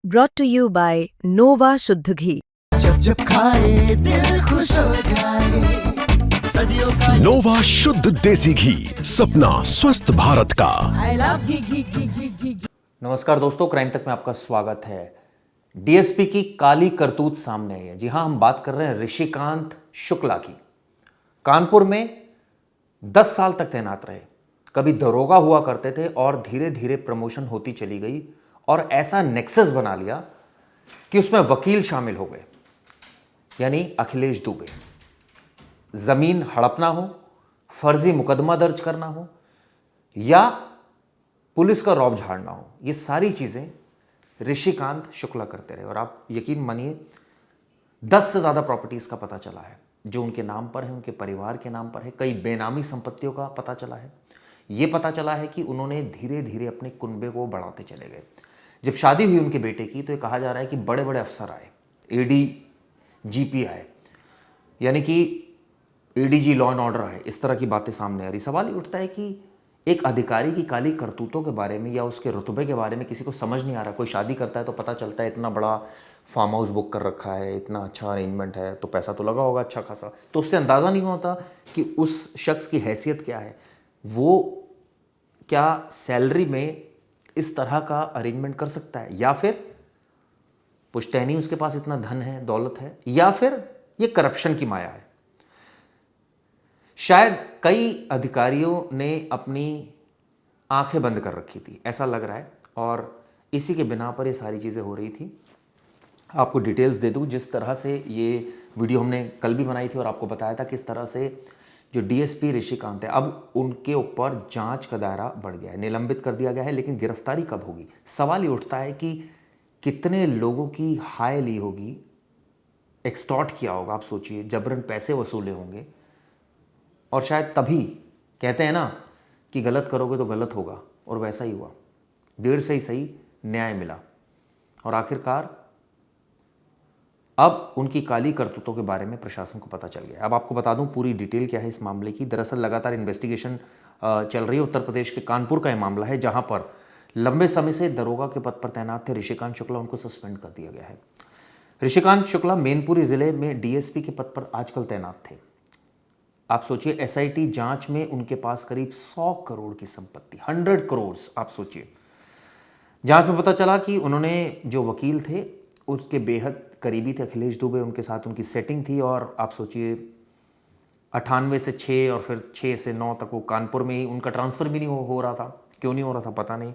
brought to you by Nova शुद्ध घी। जब जब खाए दिल खुश हो जाए, सदियों का नोवा शुद्ध देसी घी, सपना स्वस्थ भारत का। आई लव घी। नमस्कार दोस्तों, क्राइम तक में आपका स्वागत है। डीएसपी की काली करतूत सामने आई है। जी हां, हम बात कर रहे हैं ऋषिकांत शुक्ला की। कानपुर में 10 साल तक तैनात रहे, कभी दरोगा हुआ करते थे और धीरे धीरे प्रमोशन होती चली गई और ऐसा नेक्सस बना लिया कि उसमें वकील शामिल हो गए, यानी अखिलेश दुबे। जमीन हड़पना हो, फर्जी मुकदमा दर्ज करना हो या पुलिस का रौब झाड़ना हो, ये सारी चीजें ऋषिकांत शुक्ला करते रहे। और आप यकीन मानिए 10 से ज्यादा प्रॉपर्टीज का पता चला है जो उनके नाम पर है, उनके परिवार के नाम पर है। कई बेनामी संपत्तियों का पता चला है। यह पता चला है कि उन्होंने धीरे धीरे अपने कुनबे को बढ़ाते चले गए। जब शादी हुई उनके बेटे की तो ये कहा जा रहा है कि बड़े बड़े अफसर आए, एडीजीपी आए, यानी कि एडीजी लॉ एंड ऑर्डर आए, इस तरह की बातें सामने आ रही। सवाल ये उठता है कि एक अधिकारी की काली करतूतों के बारे में या उसके रुतबे के बारे में किसी को समझ नहीं आ रहा। कोई शादी करता है तो पता चलता है इतना बड़ा फार्म हाउस बुक कर रखा है, इतना अच्छा अरेंजमेंट है, तो पैसा तो लगा होगा अच्छा खासा, तो उससे अंदाज़ा नहीं होता कि उस शख्स की हैसियत क्या है, वो क्या सैलरी में इस तरह का अरेंजमेंट कर सकता है, या फिर पुश्तैनी उसके पास इतना धन है, दौलत है, या फिर ये करप्शन की माया है। शायद कई अधिकारियों ने अपनी आंखें बंद कर रखी थी, ऐसा लग रहा है, और इसी के बिना पर ये सारी चीज़ें हो रही थी। आपको डिटेल्स दे दूं, जिस तरह से ये वीडियो हमने कल भी बनाई थी और आपको बताया था किस तरह से जो डीएसपी ऋषिकांत है, अब उनके ऊपर जांच का दायरा बढ़ गया है, निलंबित कर दिया गया है। लेकिन गिरफ्तारी कब होगी? सवाल ये उठता है कि कितने लोगों की हाय ली होगी, एक्सटॉर्ट किया होगा। आप सोचिए, जबरन पैसे वसूले होंगे, और शायद तभी कहते हैं ना कि गलत करोगे तो गलत होगा, और वैसा ही हुआ। देर से ही सही न्याय मिला, और आखिरकार अब उनकी काली करतूतों के बारे में प्रशासन को पता चल गया। अब आपको बता दूं पूरी डिटेल क्या है इस मामले की। दरअसल लगातार इन्वेस्टिगेशन चल रही है। उत्तर प्रदेश के कानपुर का यह मामला है, जहां पर लंबे समय से दरोगा के पद पर तैनात थे ऋषिकांत शुक्ला, उनको सस्पेंड कर दिया गया है। ऋषिकांत शुक्ला मैनपुरी जिले में डीएसपी के पद पर आजकल तैनात थे। आप सोचिए, एसआईटी जांच में उनके पास करीब 100 करोड़ की संपत्ति, 100 करोड़। आप सोचिए, जांच में पता चला कि उन्होंने जो वकील थे उसके बेहद करीबी थे अखिलेश दुबे, उनके साथ उनकी सेटिंग थी। और आप सोचिए 98 से 6 और फिर 6 से 9 तक वो कानपुर में ही, उनका ट्रांसफ़र भी नहीं हो रहा था। क्यों नहीं हो रहा था पता नहीं।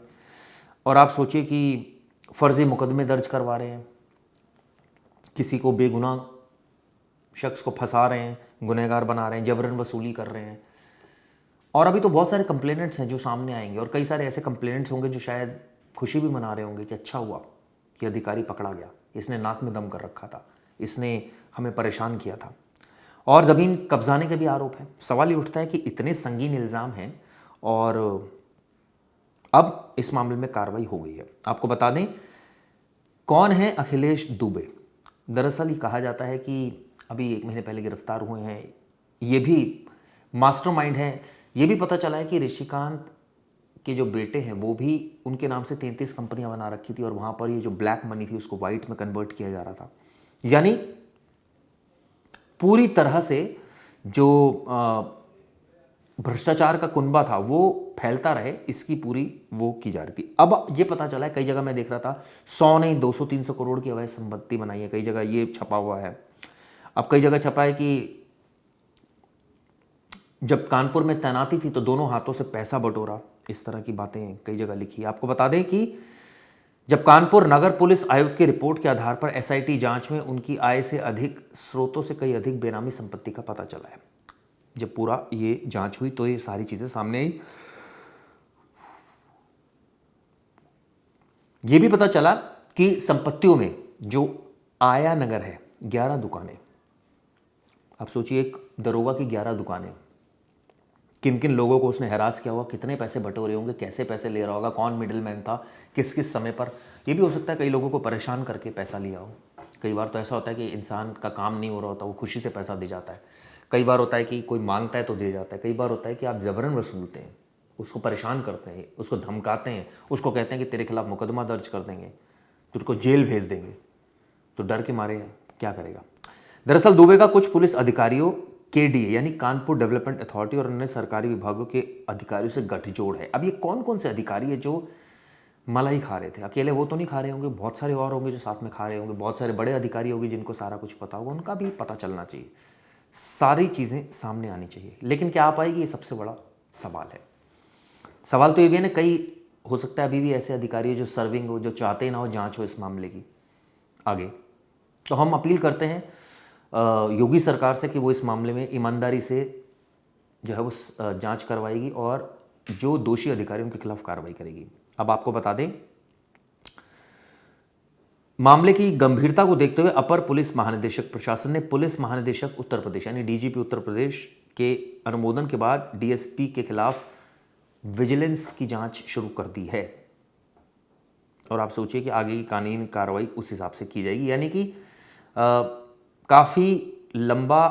और आप सोचिए कि फर्जी मुकदमे दर्ज करवा रहे हैं, किसी को बेगुनाह शख्स को फंसा रहे हैं, गुनहगार बना रहे हैं, जबरन वसूली कर रहे हैं। और अभी तो बहुत सारे कंप्लेनेंट्स हैं जो सामने आएंगे, और कई सारे ऐसे कंप्लेनेंट्स होंगे जो शायद खुशी भी मना रहे होंगे कि अच्छा हुआ कि अधिकारी पकड़ा गया, इसने नाक में दम कर रखा था, इसने हमें परेशान किया था। और ज़मीन कब्जाने के भी आरोप हैं। सवाल ये उठता है कि इतने संगीन इल्ज़ाम हैं, और अब इस मामले में कार्रवाई हो गई है। आपको बता दें कौन है अखिलेश दुबे। दरअसल ये कहा जाता है कि अभी 1 महीने पहले गिरफ्तार हुए हैं, ये भी मास्टरमाइंड हैं। ये भी पता चला है कि ऋषिकांत के जो बेटे हैं वो भी उनके नाम से 33 कंपनियां बना रखी थी, और वहां पर ये जो ब्लैक मनी थी उसको वाइट में कन्वर्ट किया जा रहा था। यानी पूरी तरह से जो भ्रष्टाचार का कुनबा था वो फैलता रहे, इसकी पूरी वो की जा रही थी। अब ये पता चला है, कई जगह मैं देख रहा था 100 नहीं 200-300 करोड़ की अवैध संपत्ति बनाई है, कई जगह ये छपा हुआ है। अब कई जगह छपा है कि जब कानपुर में तैनाती थी तो दोनों हाथों से पैसा बटोरा, इस तरह की बातें कई जगह लिखी है। आपको बता दें कि जब कानपुर नगर पुलिस आयुक्त की रिपोर्ट के आधार पर एसआईटी जांच में उनकी आय से अधिक स्रोतों से कई अधिक बेनामी संपत्ति का पता चला है। जब पूरा ये जांच हुई तो ये सारी चीजें सामने आई। ये भी पता चला कि संपत्तियों में जो आया नगर है, 11 दुकानें। आप सोचिए, एक दरोगा की 11 दुकानें। किन किन लोगों को उसने हैरास किया होगा, कितने पैसे बटोरे होंगे, कैसे पैसे ले रहा होगा, कौन मिडिल मैन था, किस किस समय पर। यह भी हो सकता है कई लोगों को परेशान करके पैसा लिया हो। कई बार तो ऐसा होता है कि इंसान का काम नहीं हो रहा होता, वो खुशी से पैसा दे जाता है। कई बार होता है कि कोई मांगता है तो दे जाता है। कई बार होता है कि आप जबरन वसूलते हैं, उसको परेशान करते हैं, उसको धमकाते हैं, उसको कहते हैं कि तेरे खिलाफ मुकदमा दर्ज कर देंगे। तो उसको जेल भेज देंगे, तो डर के मारे क्या करेगा। दरअसल दुबे का कुछ पुलिस अधिकारियों केडीए यानी कानपुर डेवलपमेंट अथॉरिटी और अन्य सरकारी विभागों के अधिकारियों से गठजोड़ है। अब ये कौन कौन से अधिकारी है जो मलाई खा रहे थे? अकेले वो तो नहीं खा रहे होंगे, बहुत सारे और होंगे जो साथ में खा रहे होंगे, बहुत सारे बड़े अधिकारी होंगे जिनको सारा कुछ पता होगा, उनका भी पता चलना चाहिए, सारी चीज़ें सामने आनी चाहिए। लेकिन क्या आ पाएगी, ये सबसे बड़ा सवाल है। सवाल तो ये भी है ना, कई हो सकता है अभी भी ऐसे अधिकारी जो सर्विंग हो, जो चाहते ना हो जांच हो इस मामले की आगे। तो हम अपील करते हैं योगी सरकार से कि वो इस मामले में ईमानदारी से जो है वो जांच करवाएगी और जो दोषी अधिकारी उनके खिलाफ कार्रवाई करेगी। अब आपको बता दें, मामले की गंभीरता को देखते हुए अपर पुलिस महानिदेशक प्रशासन ने पुलिस महानिदेशक उत्तर प्रदेश यानी डीजीपी उत्तर प्रदेश के अनुमोदन के बाद डीएसपी के खिलाफ विजिलेंस की जांच शुरू कर दी है। और आप सोचिए कि आगे की कानूनी कार्रवाई उस हिसाब से की जाएगी, यानी कि काफ़ी लंबा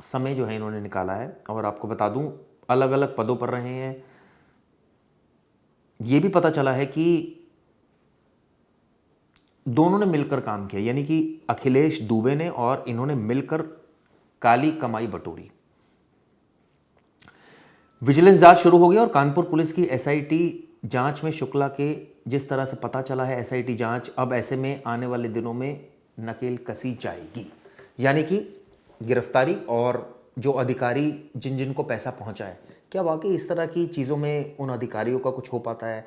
समय जो है इन्होंने निकाला है। और आपको बता दूं, अलग अलग पदों पर रहे हैं। ये भी पता चला है कि दोनों ने मिलकर काम किया, यानी कि अखिलेश दुबे ने और इन्होंने मिलकर काली कमाई बटोरी। विजिलेंस जांच शुरू हो गई और कानपुर पुलिस की एसआईटी जांच में शुक्ला के जिस तरह से पता चला है, एसआईटी जांच अब ऐसे में आने वाले दिनों में नकेल कसी जाएगी, यानी कि गिरफ्तारी और जो अधिकारी जिन जिनको पैसा पहुंचा है, क्या वाकई इस तरह की चीज़ों में उन अधिकारियों का कुछ हो पाता है।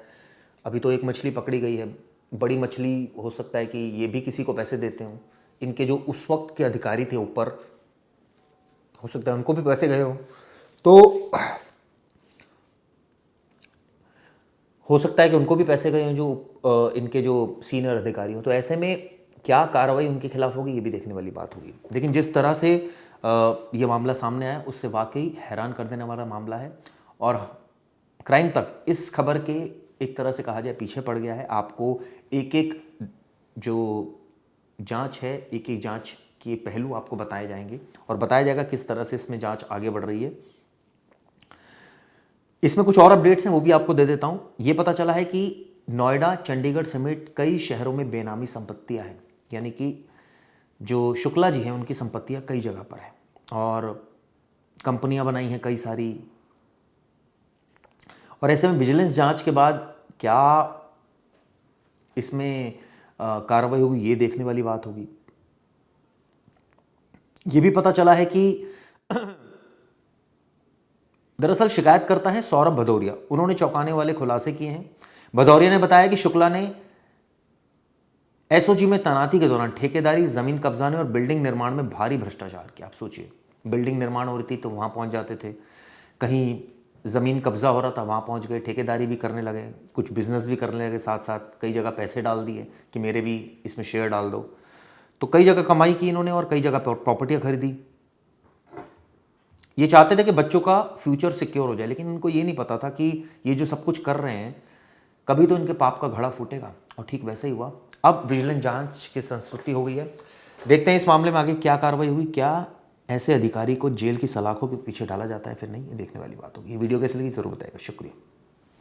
अभी तो एक मछली पकड़ी गई है, बड़ी मछली हो सकता है कि ये भी किसी को पैसे देते हों। इनके जो उस वक्त के अधिकारी थे ऊपर, हो सकता है उनको भी पैसे गए हों, तो हो सकता है कि उनको भी पैसे गए हों जो इनके जो सीनियर अधिकारी हों। तो ऐसे में क्या कार्रवाई उनके खिलाफ होगी, ये भी देखने वाली बात होगी। लेकिन जिस तरह से ये मामला सामने आया उससे वाकई हैरान कर देने वाला मामला है और क्राइम तक इस खबर के एक तरह से कहा जाए पीछे पड़ गया है। आपको एक एक जो जांच है, एक एक जांच के पहलू आपको बताए जाएंगे और बताया जाएगा किस तरह से इसमें जांच आगे बढ़ रही है। इसमें कुछ और अपडेट्स हैं, वो भी आपको दे देता हूं। ये पता चला है कि नोएडा, चंडीगढ़ समेत कई शहरों में बेनामी संपत्तियां हैं, यानी कि जो शुक्ला जी हैं उनकी संपत्तियां कई जगह पर हैं और कंपनियां बनाई हैं कई सारी। और ऐसे में विजिलेंस जांच के बाद क्या इसमें कार्रवाई होगी, ये देखने वाली बात होगी। ये भी पता चला है कि दरअसल शिकायतकर्ता है सौरभ भदौरिया, उन्होंने चौंकाने वाले खुलासे किए हैं। भदौरिया ने बताया कि शुक्ला ने एसओजी में तैनाती के दौरान ठेकेदारी, जमीन कब्जाने और बिल्डिंग निर्माण में भारी भ्रष्टाचार किया। आप सोचिए, बिल्डिंग निर्माण हो रही थी तो वहां पहुंच जाते थे, कहीं ज़मीन कब्जा हो रहा था वहाँ पहुँच गए, ठेकेदारी भी करने लगे, कुछ बिजनेस भी करने लगे साथ साथ, कई जगह पैसे डाल दिए कि मेरे भी इसमें शेयर डाल दो। तो कई जगह कमाई की इन्होंने और कई जगह प्रॉपर्टियाँ खरीदी। ये चाहते थे कि बच्चों का फ्यूचर सिक्योर हो जाए, लेकिन इनको ये नहीं पता था कि ये जो सब कुछ कर रहे हैं कभी तो इनके पाप का घड़ा फूटेगा। और ठीक वैसे ही हुआ। अब विजिलेंस जांच की संस्तुति हो गई है। देखते हैं इस मामले में आगे क्या कार्रवाई हुई, क्या ऐसे अधिकारी को जेल की सलाखों के पीछे डाला जाता है फिर नहीं, ये देखने वाली बात होगी। ये वीडियो कैसे लगी जरूर बताइएगा। शुक्रिया।